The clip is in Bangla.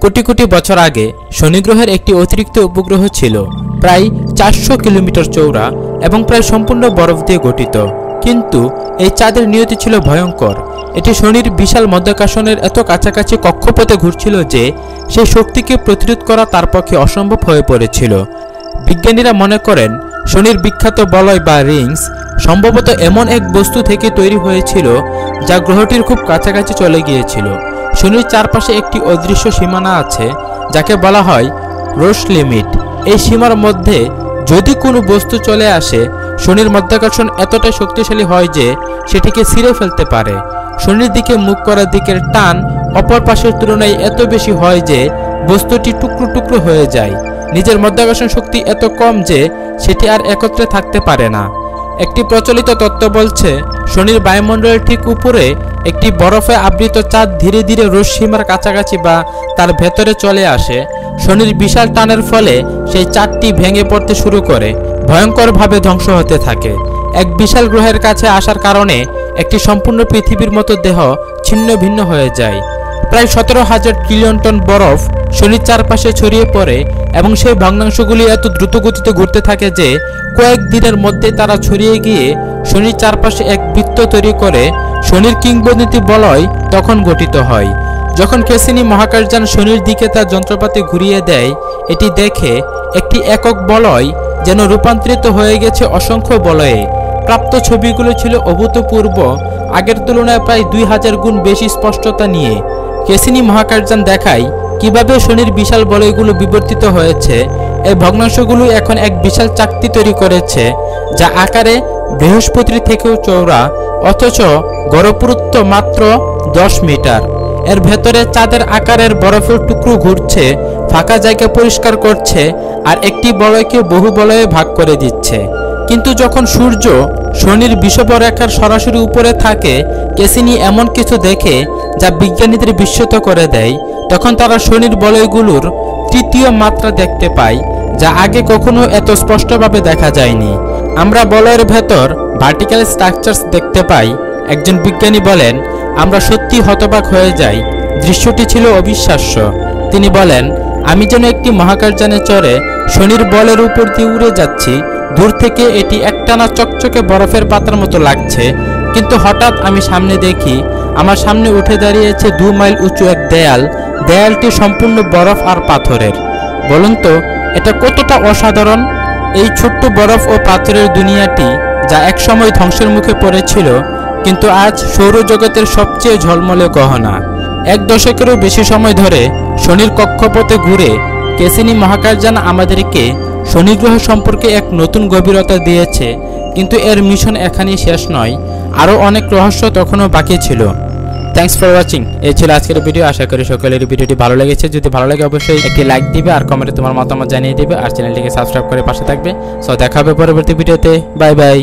কোটি কোটি বছর আগে শনি গ্রহের একটি অতিরিক্ত উপগ্রহ ছিল, প্রায় 400 কিলোমিটার চওড়া এবং প্রায় সম্পূর্ণ বরফ দিয়ে গঠিত। কিন্তু এই চাঁদের নিয়তি ছিল ভয়ঙ্কর। এটি শনির বিশাল মধ্যাকর্ষণের এত কাছাকাছি কক্ষপথে ঘুরছিল যে সেই শক্তিকে প্রতিরোধ করা তার পক্ষে অসম্ভব হয়ে পড়েছিল। বিজ্ঞানীরা মনে করেন শনির বিখ্যাত বলয় বা রিংস সম্ভবত এমন এক বস্তু থেকে তৈরি হয়েছিল যা গ্রহটির খুব কাছাকাছি চলে গিয়েছিল। শনির চারপাশে একটি অদৃশ্য সীমানা আছে যাকে বলা হয় রোশ লিমিট। এই সীমার মধ্যে যদি কোনো বস্তু চলে আসে, শনির মধ্যাকর্ষণ এতটাই শক্তিশালী হয় যে সেটিকে ছিঁড়ে ফেলতে পারে। শনির দিকে মুখ করার দিকের টান অপর পাশের তুলনায় এত বেশি হয় যে বস্তুটি টুকরো টুকরো হয়ে যায়। নিজের মধ্যাকর্ষণ শক্তি এত কম যে সেটি আর একত্রে থাকতে পারে না। একটি প্রচলিত তত্ত্ব বলছে শনির বায়ুমণ্ডলের ঠিক উপরে একটি বরফে আবৃত চাঁদ ধীরে ধীরে রোশ সীমার কাছাকাছি বা তার ভেতরে চলে আসে। শনির বিশাল টানের ফলে সেই চাঁদটি ভেঙে পড়তে শুরু করে, ভয়ঙ্করভাবে ধ্বংস হতে থাকে। এক বিশাল গ্রহের কাছে আসার কারণে একটি সম্পূর্ণ পৃথিবীর মতো দেহ ছিন্ন ভিন্ন হয়ে যায়। প্রায় 17,000 ট্রিলিয়ন টন বরফ শনির চারপাশে ছড়িয়ে পড়ে এবং সেই ভগ্নাংশগুলি এত দ্রুত গতিতে ঘুরতে থাকে যে কয়েক দিনের মধ্যে তারা ছড়িয়ে গিয়ে শনির চারপাশে এক বৃত্ত তৈরি করে শনির কিংবদন্তি বলয় তখন গঠিত হয়। যখন ক্যাসিনি মহাকাশযান শনির দিকে তার যন্ত্রপাতি ঘুরিয়ে দেয়, এটি দেখে একটি একক বলয় যেন রূপান্তরিত হয়ে গেছে অসংখ্য বলয়ে। প্রাপ্ত ছবিগুলো ছিল অভূতপূর্ব, আগের তুলনায় প্রায় 2000 গুণ বেশি স্পষ্টতা নিয়ে। ক্যাসিনি মহাকাশযান দেখায় কিভাবে শনির বিশাল বলয়গুলো বিবর্তিত হয়েছে। এই ভগ্নাংশগুলো এখন এক বিশাল চাকতি তৈরি করেছে যা আকারে বৃহস্পতির থেকেও চওড়া, অথচ গড় মাত্র 10 মিটার। এর ভেতরে চাঁদের আকারের বরফের টুকরো ঘুরছে, ফাঁকা জায়গা পরিষ্কার করছে আর একটি বলয়কে বহু বলয়ে ভাগ করে দিচ্ছে। কিন্তু যখন সূর্য শনির বিষুবরেখার সরাসরি উপরে থাকে, ক্যাসিনি এমন কিছু দেখে যা বিজ্ঞানীদের বিস্মিত করে দেয়। তখন তারা শনির বলয়গুলোর তৃতীয় মাত্রা দেখতে পায়, যা আগে কখনো এত স্পষ্টভাবে দেখা যায়নি। আমরা বলয়ের ভেতর ভার্টিক্যাল স্ট্রাকচারস দেখতে পাই। একজন বিজ্ঞানী বলেন, আমরা সত্যি হতবাক হয়ে যাই, দৃশ্যটি ছিল অবিশ্বাস্য। তিনি বলেন, আমি যেন একটি মহাকাশযানে চড়ে শনির বলের উপর দিয়ে উড়ে যাচ্ছি। দূর থেকে এটি একটানা চকচকে বরফের পাতার মতো লাগছে, কিন্তু হঠাৎ আমি সামনে দেখি আমার সামনে উঠে দাঁড়িয়েছে 2 মাইল উঁচু এক দেয়াল। দেয়ালটি সম্পূর্ণ বরফ আর পাথরের। বলুন তো এটা কতটা অসাধারণ! এই ছোট্ট বরফ ও পাথরের দুনিয়াটি যা একসময় ধ্বংসের মুখে পড়েছিল, কিন্তু আজ সৌরজগতের সবচেয়ে ঝলমলে গহনা। 1 দশকেরও বেশি সময় ধরে শনির কক্ষপথে ঘুরে ক্যাসিনি মহাকাশযান আমাদেরকে শনি গ্রহ সম্পর্কে এক নতুন গভীরতা দিয়েছে। কিন্তু এর মিশন এখানেই শেষ নয়, আরও অনেক রহস্য তখনও বাকি ছিল। Thanks for watching. এই ছিল আজকের ভিডিও। আশা করি সকলের ভিডিওটি ভালো লেগেছে। যদি ভালো লাগে অবশ্যই একটি লাইক দিবে আর কমেন্টে তোমার মতামত জানিয়ে দিবে আর চ্যানেলটিকে সাবস্ক্রাইব করে পাশে থাকবে। সো দেখা হবে পরবর্তী ভিডিওতে। Bye bye.